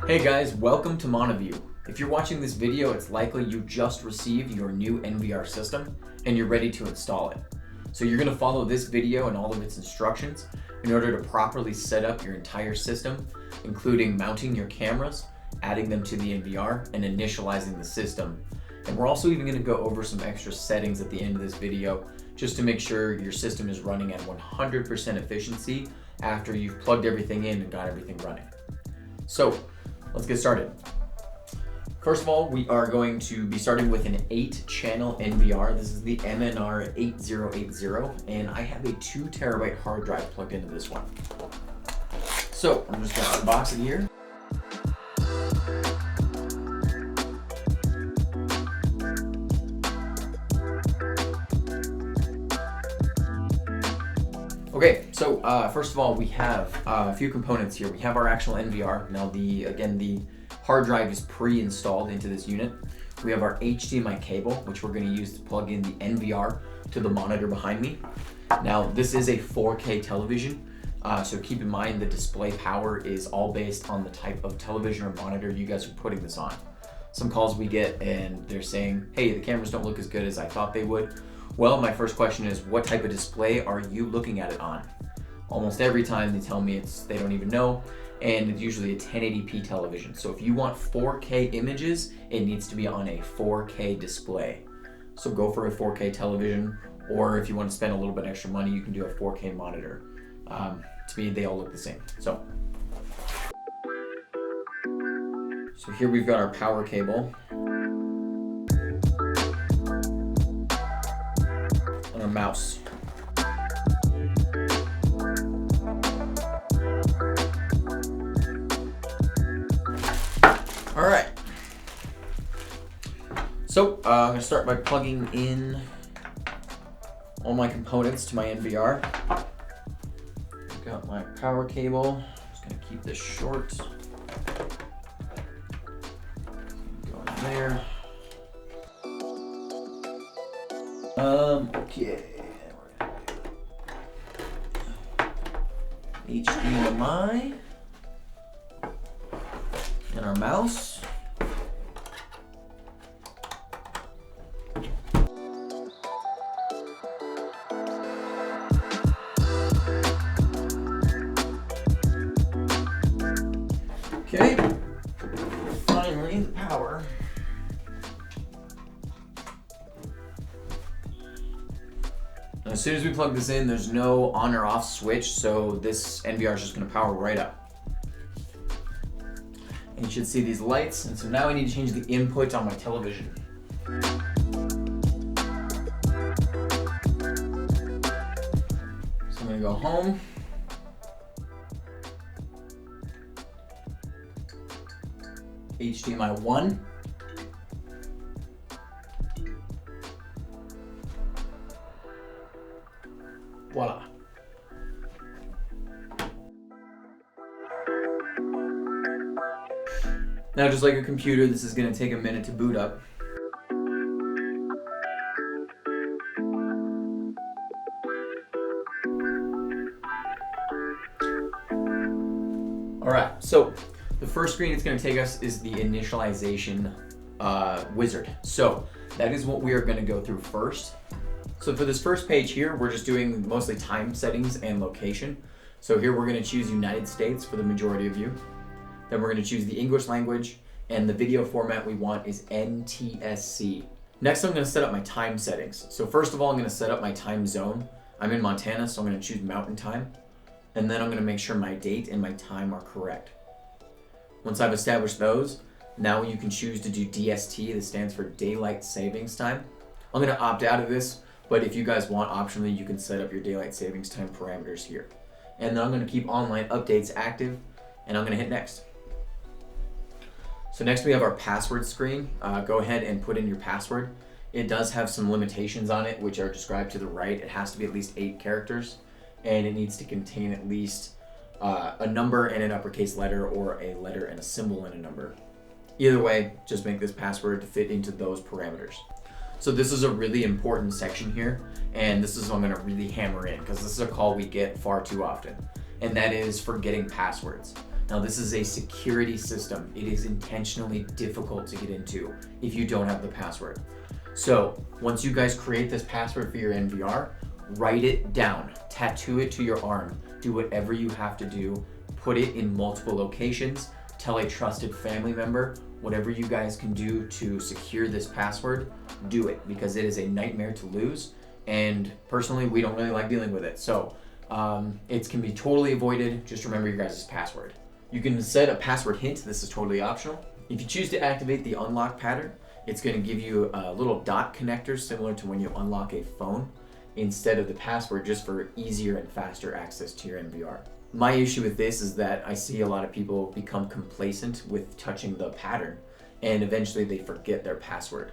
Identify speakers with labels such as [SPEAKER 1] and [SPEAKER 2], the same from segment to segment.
[SPEAKER 1] Hey guys, welcome to Montavue. If you're watching this video, it's likely you just received your new NVR system and you're ready to install it. So you're going to follow this video and all of its instructions in order to properly set up your entire system, including mounting your cameras, adding them to the NVR, and initializing the system. And we're also even going to go over some extra settings at the end of this video just to make sure your system is running at 100% efficiency after you've plugged everything in and got everything running. So let's get started. First of all, we are going to be starting with an 8-channel NVR. This is the NVR 8080, and I have a 2 terabyte hard drive plugged into this one. So I'm just going to unbox it here. Okay, so first of all, we have a few components here. We have our actual NVR. Now, the hard drive is pre-installed into this unit. We have our HDMI cable, which we're going to use to plug in the NVR to the monitor behind me. Now, this is a 4K television, so keep in mind the display power is all based on the type of television or monitor you guys are putting this on. Some calls we get and they're saying, hey, the cameras don't look as good as I thought they would. Well, my first question is, what type of display are you looking at it on? Almost every time they tell me they don't even know, and it's usually a 1080p television. So if you want 4K images, it needs to be on a 4K display. So go for a 4K television, or if you want to spend a little bit extra money, you can do a 4K monitor. To me, they all look the same. So here we've got our power cable. And our mouse. All right. So I'm going to start by plugging in all my components to my NVR. I've got my power cable. I'm just going to keep this short. Go in there. Okay. HDMI and our mouse. Okay. Finally, the power. As soon as we plug this in, there's no on or off switch, so this NVR is just going to power right up. And you should see these lights, and so now I need to change the input on my television. So I'm going to go home. HDMI 1. Voila. Now, just like a computer, this is going to take a minute to boot up. All right, so the first screen it's going to take us is the initialization wizard. So that is what we are going to go through first. So for this first page here, we're just doing mostly time settings and location. So here we're going to choose United States for the majority of you. Then we're going to choose the English language, and the video format we want is NTSC. Next, I'm going to set up my time settings. So first of all, I'm going to set up my time zone. I'm in Montana, so I'm going to choose Mountain Time. And then I'm going to make sure my date and my time are correct. Once I've established those, now you can choose to do DST. This stands for Daylight Savings Time. I'm going to opt out of this, but if you guys want, optionally, you can set up your Daylight Savings Time parameters here. And then I'm going to keep online updates active, and I'm going to hit next. So next we have our password screen. Go ahead and put in your password. It does have some limitations on it, which are described to the right. It has to be at least 8 characters, and it needs to contain at least a number and an uppercase letter, or a letter and a symbol and a number. Either way, just make this password to fit into those parameters. So this is a really important section here, and this is what I'm going to really hammer in, because this is a call we get far too often, and that is forgetting passwords. Now this is a security system. It is intentionally difficult to get into if you don't have the password. So once you guys create this password for your NVR, write it down, tattoo it to your arm, do whatever you have to do, put it in multiple locations, tell a trusted family member, whatever you guys can do to secure this password, do it, because it is a nightmare to lose. And personally, we don't really like dealing with it. So it can be totally avoided. Just remember your guys' password. You can set a password hint. This is totally optional. If you choose to activate the unlock pattern, it's going to give you a little dot connector similar to when you unlock a phone instead of the password, just for easier and faster access to your NVR. My issue with this is that I see a lot of people become complacent with touching the pattern, and eventually they forget their password.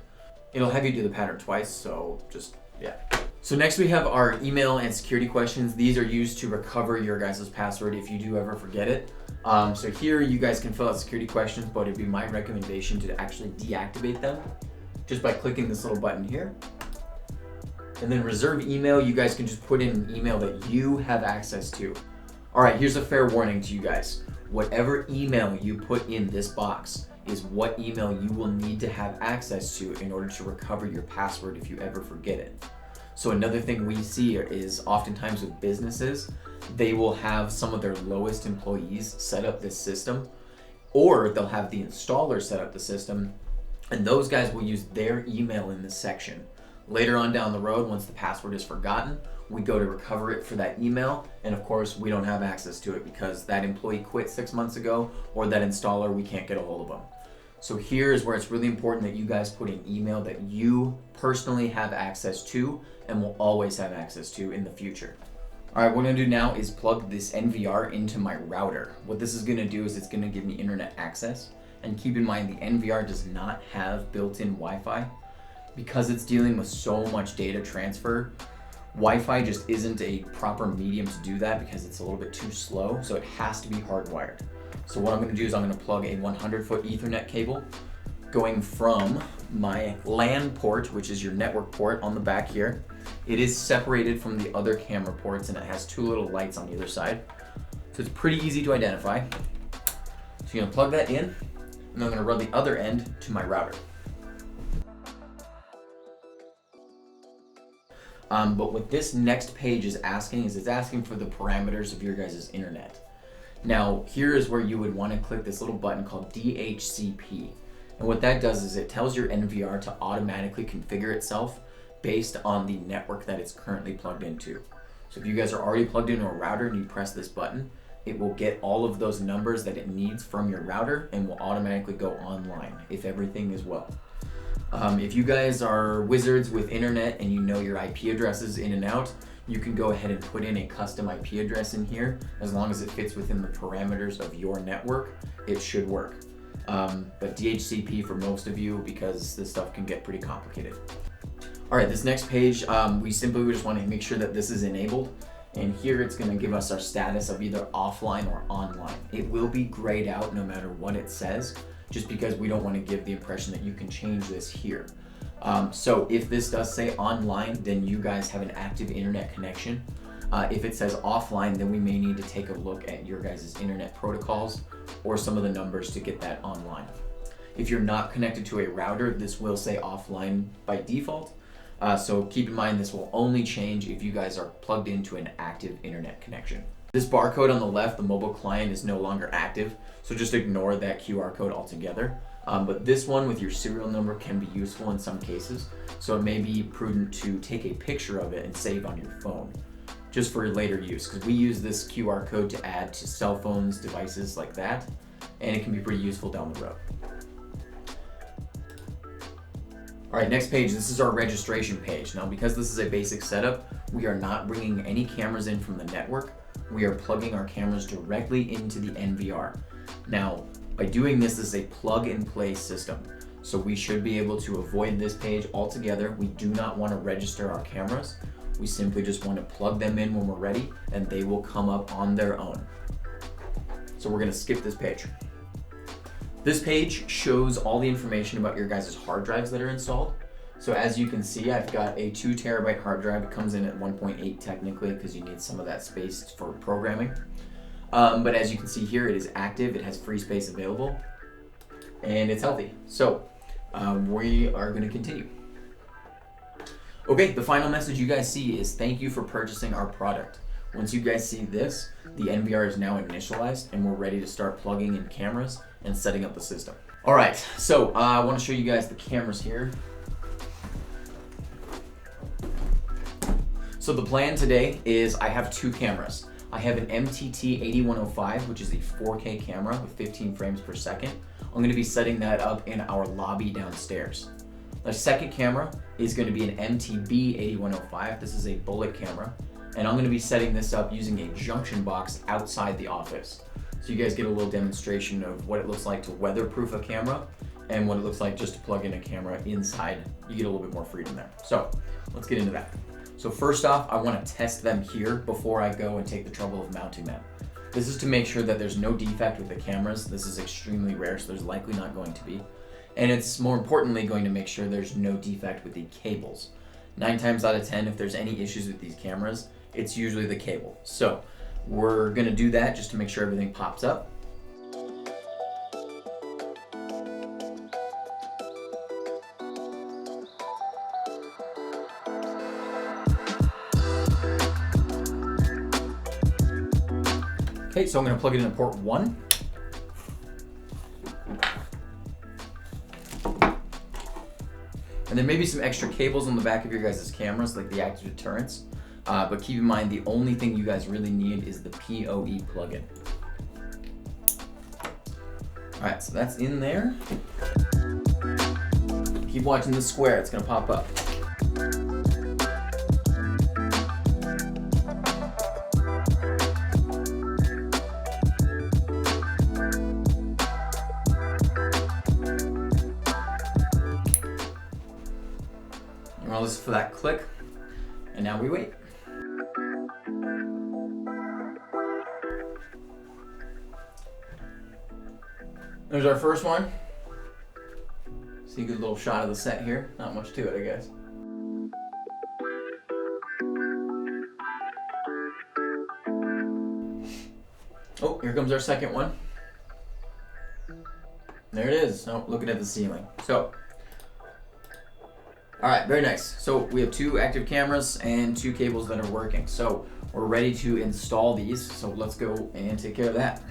[SPEAKER 1] It'll have you do the pattern twice, so just, yeah. So next we have our email and security questions. These are used to recover your guys' password if you do ever forget it. So here you guys can fill out security questions, but it'd be my recommendation to actually deactivate them just by clicking this little button here. And then reserve email, you guys can just put in an email that you have access to. All right, here's a fair warning to you guys. Whatever email you put in this box is what email you will need to have access to in order to recover your password if you ever forget it. So another thing we see is oftentimes with businesses, they will have some of their lowest employees set up this system, or they'll have the installer set up the system, and those guys will use their email in this section. Later on down the road, once the password is forgotten, we go to recover it for that email, and of course we don't have access to it because that employee quit 6 months ago, or that installer, we can't get a hold of them. So here is where it's really important that you guys put an email that you personally have access to and will always have access to in the future. All right, what I'm gonna do now is plug this NVR into my router. What this is gonna do is it's gonna give me internet access. And keep in mind, the NVR does not have built-in Wi-Fi. Because it's dealing with so much data transfer, Wi-Fi just isn't a proper medium to do that because it's a little bit too slow, so it has to be hardwired. So what I'm gonna do is I'm gonna plug a 100-foot Ethernet cable going from my LAN port, which is your network port on the back here. It is separated from the other camera ports and it has two little lights on either side. So it's pretty easy to identify. So you're gonna plug that in, and I'm gonna run the other end to my router. But what this next page is asking is it's asking for the parameters of your guys' internet. Now, here is where you would want to click this little button called DHCP. And what that does is it tells your NVR to automatically configure itself based on the network that it's currently plugged into. So if you guys are already plugged into a router and you press this button, it will get all of those numbers that it needs from your router and will automatically go online if everything is well. If you guys are wizards with internet and you know your IP addresses in and out, you can go ahead and put in a custom IP address in here. As long as it fits within the parameters of your network, it should work. But DHCP for most of you, because this stuff can get pretty complicated. All right, this next page, we just want to make sure that this is enabled. And here it's going to give us our status of either offline or online. It will be grayed out no matter what it says, just because we don't want to give the impression that you can change this here. So if this does say online, then you guys have an active internet connection. If it says offline, then we may need to take a look at your guys' internet protocols or some of the numbers to get that online. If you're not connected to a router, this will say offline by default. So keep in mind, this will only change if you guys are plugged into an active internet connection. This barcode on the left, the mobile client, is no longer active, so just ignore that QR code altogether. But this one with your serial number can be useful in some cases, so it may be prudent to take a picture of it and save on your phone, just for later use, because we use this QR code to add to cell phones, devices like that, and it can be pretty useful down the road. All right, next page, this is our registration page. Now, because this is a basic setup, we are not bringing any cameras in from the network. We are plugging our cameras directly into the NVR. Now, by doing this is a plug and play system. So we should be able to avoid this page altogether. We do not want to register our cameras. We simply just want to plug them in when we're ready and they will come up on their own. So we're going to skip this page. This page shows all the information about your guys' hard drives that are installed. So as you can see, I've got a 2 terabyte hard drive. It comes in at 1.8 technically because you need some of that space for programming. But as you can see here, it is active, it has free space available, and it's healthy. So we are going to continue. Okay, the final message you guys see is thank you for purchasing our product. Once you guys see this, the NVR is now initialized and we're ready to start plugging in cameras and setting up the system. All right, so I want to show you guys the cameras here. So the plan today is I have two cameras. I have an MTT 8105, which is a 4K camera with 15 frames per second. I'm going to be setting that up in our lobby downstairs. The second camera is going to be an MTB 8105. This is a bullet camera, and I'm going to be setting this up using a junction box outside the office. So you guys get a little demonstration of what it looks like to weatherproof a camera and what it looks like just to plug in a camera inside. You get a little bit more freedom there. So let's get into that. So first off, I want to test them here before I go and take the trouble of mounting them. This is to make sure that there's no defect with the cameras. This is extremely rare, so there's likely not going to be. And it's more importantly going to make sure there's no defect with the cables. 9 times out of 10, if there's any issues with these cameras, it's usually the cable. So we're going to do that just to make sure everything pops up. Okay, so I'm going to plug it in port 1. And there may be some extra cables on the back of your guys' cameras, like the active deterrents. But keep in mind, the only thing you guys really need is the PoE plugin. All right, so that's in there. Keep watching the square, it's gonna pop up. We'll listen for that click, and now we wait. There's our first one. See a good little shot of the set here. Not much to it, I guess. Oh, here comes our second one. There it is. Oh, looking at the ceiling. So, all right, very nice. So we have 2 active cameras and 2 cables that are working. So we're ready to install these. So let's go and take care of that.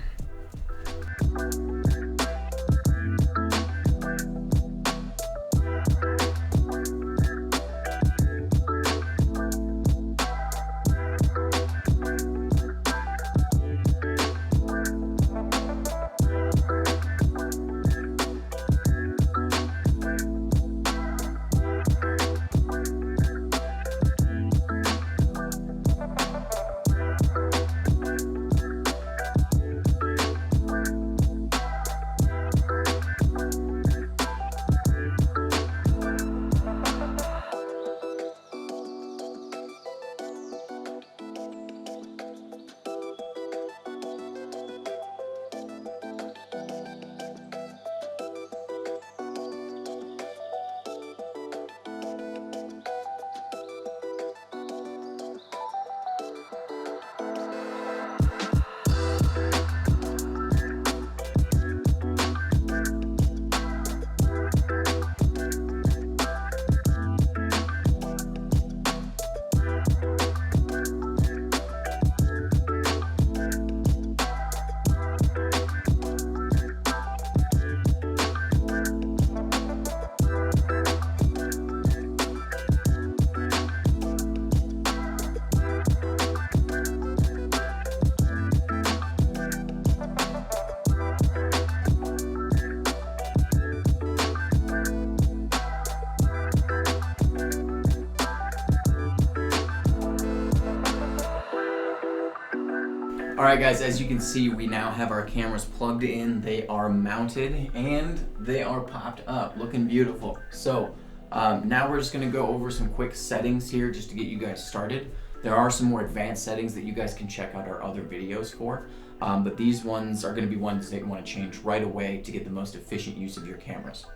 [SPEAKER 1] All right guys, as you can see, we now have our cameras plugged in, they are mounted, and they are popped up, looking beautiful. So now we're just gonna go over some quick settings here just to get you guys started. There are some more advanced settings that you guys can check out our other videos for, but these ones are gonna be ones that you wanna change right away to get the most efficient use of your cameras.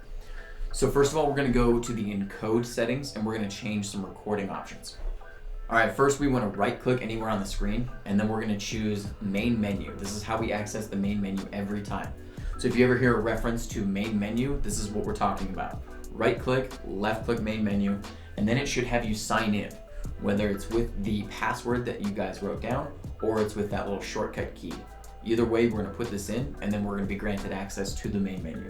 [SPEAKER 1] So first of all, we're gonna go to the encode settings and we're gonna change some recording options. All right, first we want to right click anywhere on the screen, and then we're going to choose main menu. This is how we access the main menu every time. So if you ever hear a reference to main menu, this is what we're talking about. Right click, left click main menu, and then it should have you sign in, whether it's with the password that you guys wrote down or it's with that little shortcut key. Either way, we're going to put this in, and then we're going to be granted access to the main menu.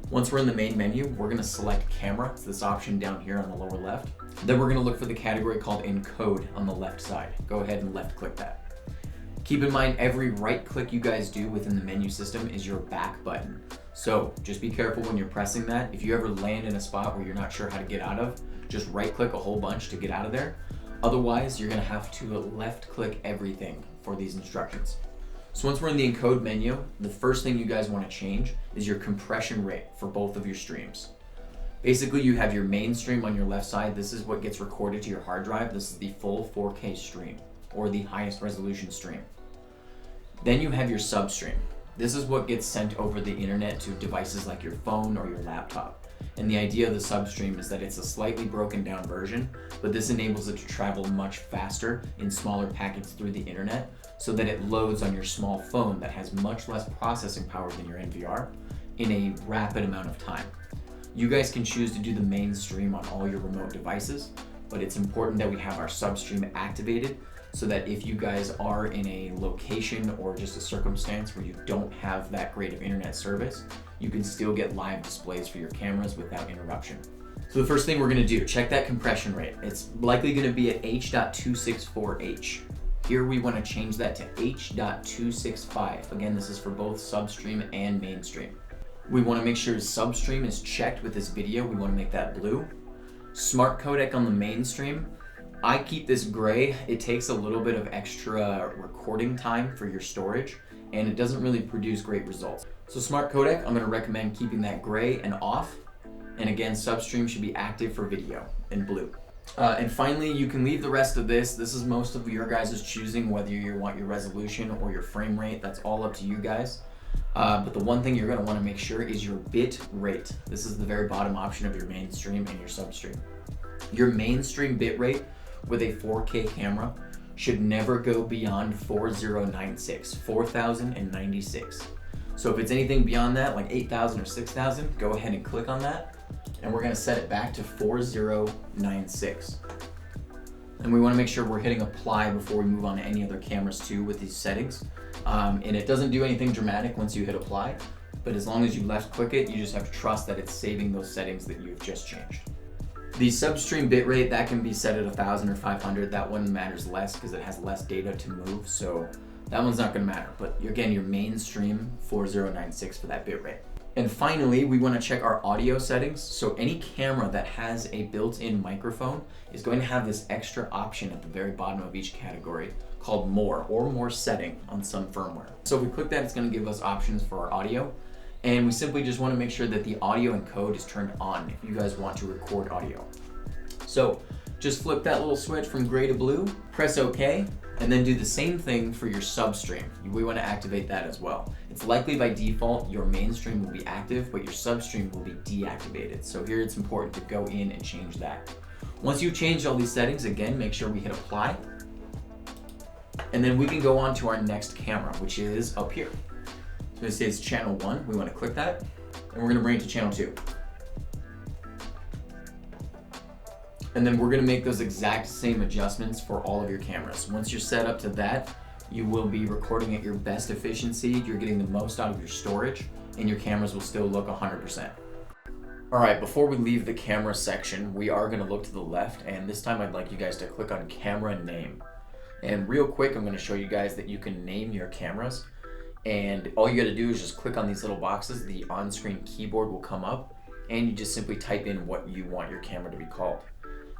[SPEAKER 1] Once we're in the main menu, we're going to select camera. It's this option down here on the lower left. Then we're going to look for the category called encode on the left side. Go ahead and left click that. Keep in mind, every right click you guys do within the menu system is your back button. So just be careful when you're pressing that. If you ever land in a spot where you're not sure how to get out of, just right click a whole bunch to get out of there. Otherwise, you're going to have to left click everything for these instructions. So once we're in the encode menu, the first thing you guys want to change is your compression rate for both of your streams. Basically, you have your main stream on your left side. This is what gets recorded to your hard drive. This is the full 4K stream, or the highest resolution stream. Then you have your substream. This is what gets sent over the internet to devices like your phone or your laptop. And the idea of the substream is that it's a slightly broken down version, but this enables it to travel much faster in smaller packets through the internet, so that it loads on your small phone that has much less processing power than your NVR in a rapid amount of time. You guys can choose to do the main stream on all your remote devices, but it's important that we have our substream activated so that if you guys are in a location or just a circumstance where you don't have that great of internet service, you can still get live displays for your cameras without interruption. So the first thing we're gonna do, check that compression rate. It's likely gonna be at H.264H. Here we want to change that to H.265. Again, this is for both substream and mainstream. We want to make sure substream is checked with this video. We want to make that blue. Smart codec on the mainstream. I keep this gray. It takes a little bit of extra recording time for your storage, and it doesn't really produce great results. So smart codec, I'm going to recommend keeping that gray and off. And again, substream should be active for video in blue. And finally, you can leave the rest of this. This is most of your guys' choosing, whether you want your resolution or your frame rate. That's all up to you guys. But the one thing you're going to want to make sure is your bit rate. This is the very bottom option of your mainstream and your substream. Your mainstream bit rate with a 4K camera should never go beyond 4096, 4096. So if it's anything beyond that, like 8000 or 6000, go ahead and click on that. And we're going to set it back to 4096. And we want to make sure we're hitting apply before we move on to any other cameras too with these settings. And it doesn't do anything dramatic once you hit apply, but as long as you left click it, you just have to trust that it's saving those settings that you've just changed. The substream bitrate, that can be set at 1000 or 500. That one matters less because it has less data to move, so that one's not going to matter. But again, your mainstream 4096 for that bitrate. And finally, we want to check our audio settings. So any camera that has a built-in microphone is going to have this extra option at the very bottom of each category called more, or more setting on some firmware. So if we click that, it's going to give us options for our audio. And we simply just want to make sure that the audio encode is turned on if you guys want to record audio. So just flip that little switch from gray to blue, press OK, and then do the same thing for your substream. We want to activate that as well. It's likely by default your mainstream will be active, but your substream will be deactivated. So here it's important to go in and change that. Once you've changed all these settings, again, make sure we hit apply. And then we can go on to our next camera, which is up here. So it says channel 1, we want to click that, and we're going to bring it to channel 2. And then we're going to make those exact same adjustments for all of your cameras. Once you're set up to that, you will be recording at your best efficiency, you're getting the most out of your storage, and your cameras will still look 100%. All right, before we leave the camera section, we are going to look to the left, and this time I'd like you guys to click on camera name. And real quick, I'm going to show you guys that you can name your cameras, and all you got to do is just click on these little boxes. The on-screen keyboard will come up, and you just simply type in what you want your camera to be called.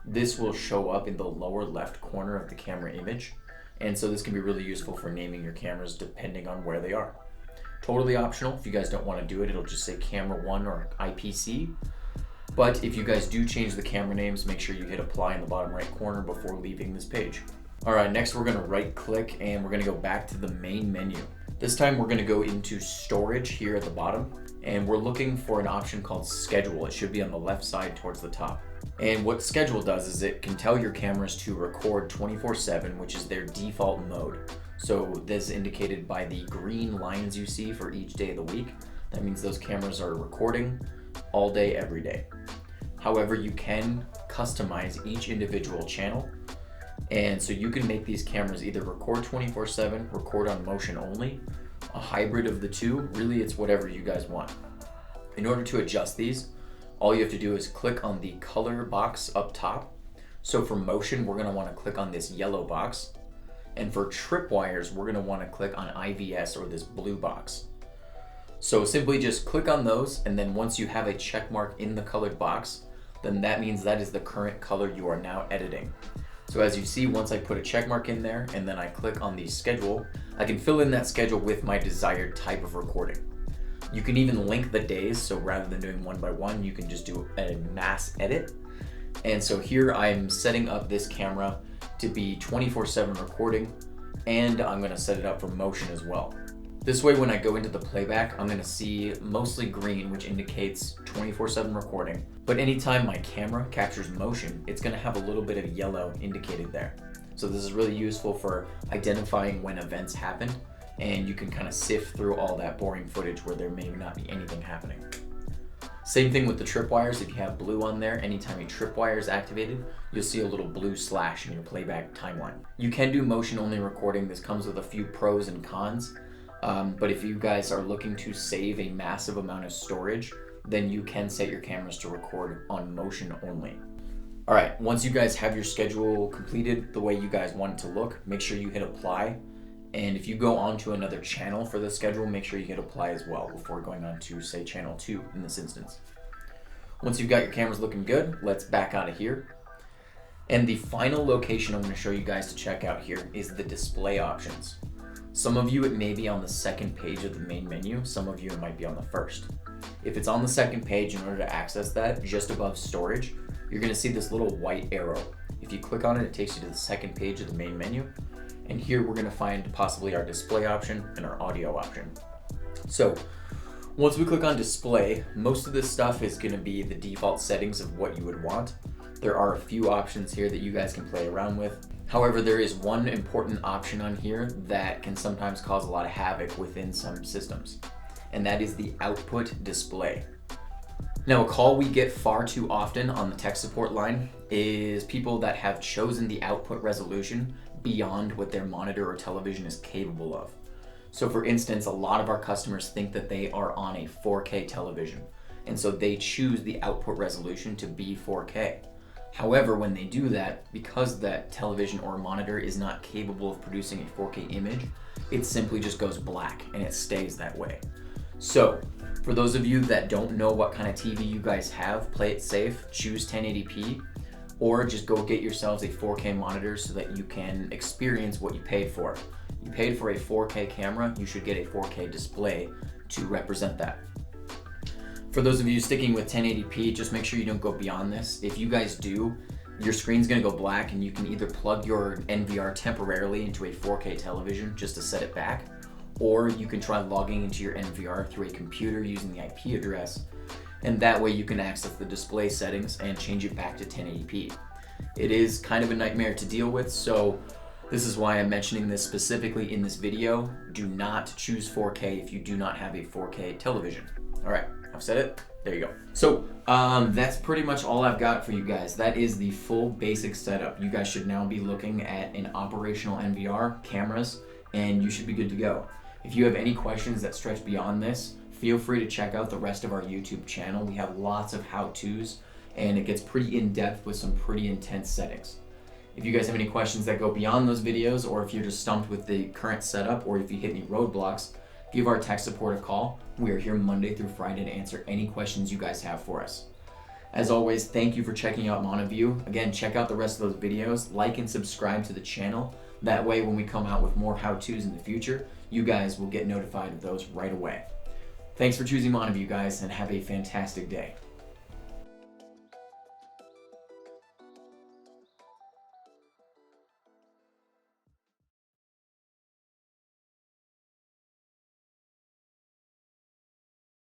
[SPEAKER 1] This will show up in the lower left corner of the camera image, and so this can be really useful for naming your cameras depending on where they are. Totally optional. If you guys don't want to do it, it'll just say camera 1 or IPC. But if you guys do change the camera names, make sure you hit apply in the bottom right corner before leaving this page. All right, next we're going to right click and we're going to go back to the main menu. This time we're gonna go into storage here at the bottom, and we're looking for an option called schedule. It should be on the left side towards the top. And what schedule does is it can tell your cameras to record 24/7, which is their default mode. So this is indicated by the green lines you see for each day of the week. That means those cameras are recording all day, every day. However, you can customize each individual channel. And so you can make these cameras either record 24/7, record on motion only, a hybrid of the two. Really, it's whatever you guys want. In order to adjust these, all you have to do is click on the color box up top. So for motion, we're gonna wanna click on this yellow box. And for tripwires, we're gonna wanna click on IVS or this blue box. So simply just click on those, and then once you have a check mark in the colored box, then that means that is the current color you are now editing. So as you see, once I put a check mark in there and then I click on the schedule, I can fill in that schedule with my desired type of recording. You can even link the days, so rather than doing one by one, you can just do a mass edit. And so here I'm setting up this camera to be 24/7 recording, and I'm gonna set it up for motion as well. This way, when I go into the playback, I'm gonna see mostly green, which indicates 24/7 recording. But anytime my camera captures motion, it's gonna have a little bit of yellow indicated there. So this is really useful for identifying when events happen, and you can kind of sift through all that boring footage where there may not be anything happening. Same thing with the tripwires. If you have blue on there, anytime a tripwire is activated, you'll see a little blue slash in your playback timeline. You can do motion only recording. This comes with a few pros and cons. But if you guys are looking to save a massive amount of storage, then you can set your cameras to record on motion only. All right, once you guys have your schedule completed the way you guys want it to look, make sure you hit apply. And if you go on to another channel for the schedule, make sure you hit apply as well before going on to, say, channel 2 in this instance. Once you've got your cameras looking good, let's back out of here. And the final location I'm going to show you guys to check out here is the display options. Some of you, it may be on the second page of the main menu. Some of you, it might be on the first. If it's on the second page, in order to access that, just above storage, you're gonna see this little white arrow. If you click on it, it takes you to the second page of the main menu. And here we're gonna find possibly our display option and our audio option. So once we click on display, most of this stuff is gonna be the default settings of what you would want. There are a few options here that you guys can play around with. However, there is one important option on here that can sometimes cause a lot of havoc within some systems, and that is the output display. Now, a call we get far too often on the tech support line is people that have chosen the output resolution beyond what their monitor or television is capable of. So for instance, a lot of our customers think that they are on a 4K television, and so they choose the output resolution to be 4K. However, when they do that, because that television or monitor is not capable of producing a 4K image, it simply just goes black and it stays that way. So for those of you that don't know what kind of TV you guys have, play it safe, choose 1080p, or just go get yourselves a 4K monitor so that you can experience what you paid for. You paid for a 4K camera, you should get a 4K display to represent that. For those of you sticking with 1080p, just make sure you don't go beyond this. If you guys do, your screen's gonna go black, and you can either plug your NVR temporarily into a 4K television just to set it back, or you can try logging into your NVR through a computer using the IP address, and that way you can access the display settings and change it back to 1080p. It is kind of a nightmare to deal with, so this is why I'm mentioning this specifically in this video. Do not choose 4K if you do not have a 4K television. All right, I've said it. There you go. So that's pretty much all I've got for you guys. That is the full basic setup. You guys should now be looking at an operational NVR, cameras, and you should be good to go. If you have any questions that stretch beyond this, feel free to check out the rest of our YouTube channel. We have lots of how-tos, and it gets pretty in-depth with some pretty intense settings. If you guys have any questions that go beyond those videos, or if you're just stumped with the current setup, or if you hit any roadblocks, give our tech support a call. We are here Monday through Friday to answer any questions you guys have for us. As always, thank you for checking out Montavue. Again, check out the rest of those videos, like and subscribe to the channel. That way, when we come out with more how-tos in the future, you guys will get notified of those right away. Thanks for choosing Montavue, guys, and have a fantastic day.